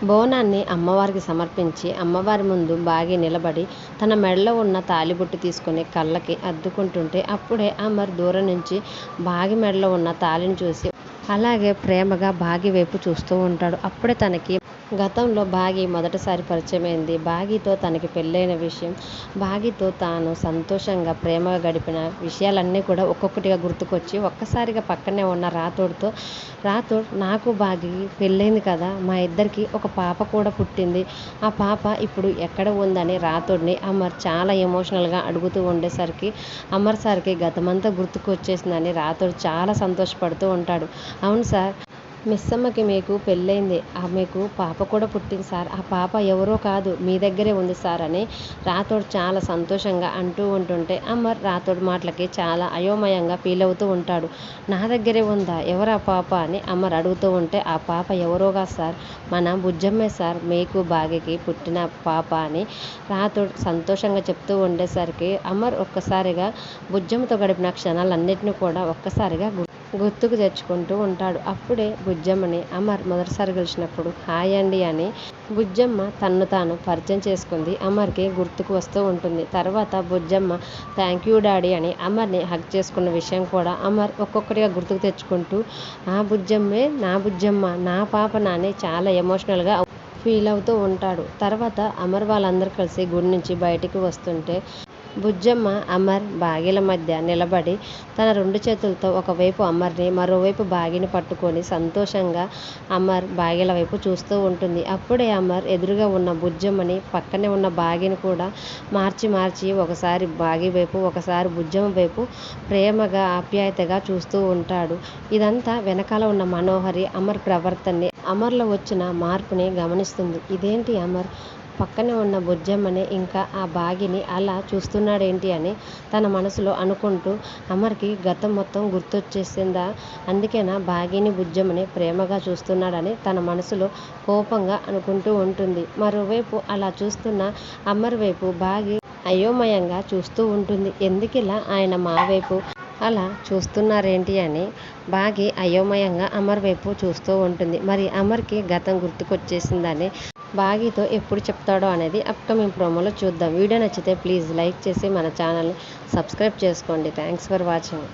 బోనాన్ని అమ్మవారికి సమర్పించి అమ్మవారి ముందు బాగి నిలబడి తన మెడలో ఉన్న తాళిబొట్టు తీసుకొని కళ్ళకి అద్దుకుంటుంటే అప్పుడే అమర్ దూరం నుంచి బాగి మెడలో ఉన్న తాళిని చూసి అలాగే ప్రేమగా బాగి వైపు చూస్తూ ఉంటాడు. అప్పుడే తనకి గతంలో బాగి మొదటిసారి పరిచయమైంది. బాగితో తనకి పెళ్ళైన విషయం, బాగితో తాను సంతోషంగా ప్రేమగా గడిపిన విషయాలన్నీ కూడా ఒక్కొక్కటిగా గుర్తుకొచ్చి ఒక్కసారిగా పక్కనే ఉన్న రాథోడ్ నాకు బాగికి పెళ్ళైంది కదా, మా ఇద్దరికి ఒక పాప కూడా పుట్టింది, ఆ పాప ఇప్పుడు ఎక్కడ ఉందని రాథోడ్ని అమర్ చాలా ఎమోషనల్గా అడుగుతూ ఉండేసరికి అమర్ సార్కి గతమంతా గుర్తుకొచ్చేసిందని రాథోడ్ చాలా సంతోషపడుతూ ఉంటాడు. అవును సార్, మిస్సమ్మకి మీకు పెళ్ళైంది, మీకు పాప కూడా పుట్టింది సార్, ఆ పాప ఎవరో కాదు మీ దగ్గరే ఉంది సార్ అని రాథోడ్ చాలా సంతోషంగా అంటూ ఉంటుంటే అమర్ రాథోడ్ మాటలకి చాలా అయోమయంగా ఫీల్ అవుతూ ఉంటాడు. నా దగ్గరే ఉందా, ఎవరా పాప అని అమర్ అడుగుతూ ఉంటే ఆ పాప ఎవరోగా సార్, మన బుజ్జమ్మే సార్, మీకు బాగికి పుట్టిన పాప అని రాథోడ్ సంతోషంగా చెప్తూ ఉండేసరికి అమర్ ఒక్కసారిగా బుజ్జమ్మతో గడిపిన క్షణాలన్నింటినీ కూడా ఒక్కసారిగా గుర్తుకు తెచ్చుకుంటూ ఉంటాడు. అప్పుడే బుజ్జమ్మని అమర్ మొదటిసారి కలిసినప్పుడు హాయ్ అండి అని బుజ్జమ్మ తన్ను తాను పరిచయం చేసుకుంది అమర్కి గుర్తుకు వస్తూ ఉంటుంది. తర్వాత బుజ్జమ్మ థ్యాంక్ యూ డాడీ అని అమర్ని హగ్ చేసుకున్న విషయం కూడా అమర్ ఒక్కొక్కటిగా గుర్తుకు తెచ్చుకుంటూ ఆ బుజ్జమ్మే నా బుజ్జమ్మ, నా పాప నాని చాలా ఎమోషనల్గా ఫీల్ అవుతూ ఉంటాడు. తర్వాత అమర్ వాళ్ళందరూ కలిసి గుడి నుంచి బయటికి వస్తుంటే బుజ్జమ్మ అమర్ బాగిల మధ్య నిలబడి తన రెండు చేతులతో ఒకవైపు అమర్ని మరోవైపు బాగిని పట్టుకొని సంతోషంగా అమర్ బాగిల వైపు చూస్తూ ఉంటుంది. అప్పుడే అమర్ ఎదురుగా ఉన్న బుజ్జమ్మని పక్కనే ఉన్న బాగిని కూడా మార్చి ఒకసారి బాగి వైపు ఒకసారి బుజ్జమ్మ వైపు ప్రేమగా ఆప్యాయతగా చూస్తూ ఉంటాడు. ఇదంతా వెనకాల ఉన్న మనోహరి అమర్ ప్రవర్తనని అమర్లో వచ్చిన మార్పుని గమనిస్తుంది. ఇదేంటి అమర్ పక్కనే ఉన్న బుజ్జమ్మని ఇంకా ఆ బాగిని అలా చూస్తున్నాడేంటి అని తన మనసులో అనుకుంటూ అమర్కి గతం మొత్తం గుర్తొచ్చేసిందా, అందుకేనా బాగిని బుజ్జమ్మని ప్రేమగా చూస్తున్నాడని తన మనసులో కోపంగా అనుకుంటూ ఉంటుంది. మరోవైపు అలా చూస్తున్న అమర్ వైపు బాగి అయోమయంగా చూస్తూ ఉంటుంది. ఎందుకిలా ఆయన మా వైపు అలా చూస్తున్నారేంటి అని బాగి అయోమయంగా అమర్ వైపు చూస్తూ ఉంటుంది. మరి అమర్కి గతం గుర్తుకొచ్చేసిందని బాగితో ఎప్పుడు చెప్తాడో అనేది అప్కమింగ్ ప్రోమోలో చూద్దాం. వీడియో నచ్చితే ప్లీజ్ లైక్ చేసి మన ఛానల్ని సబ్స్క్రైబ్ చేసుకోండి. Thanks for watching.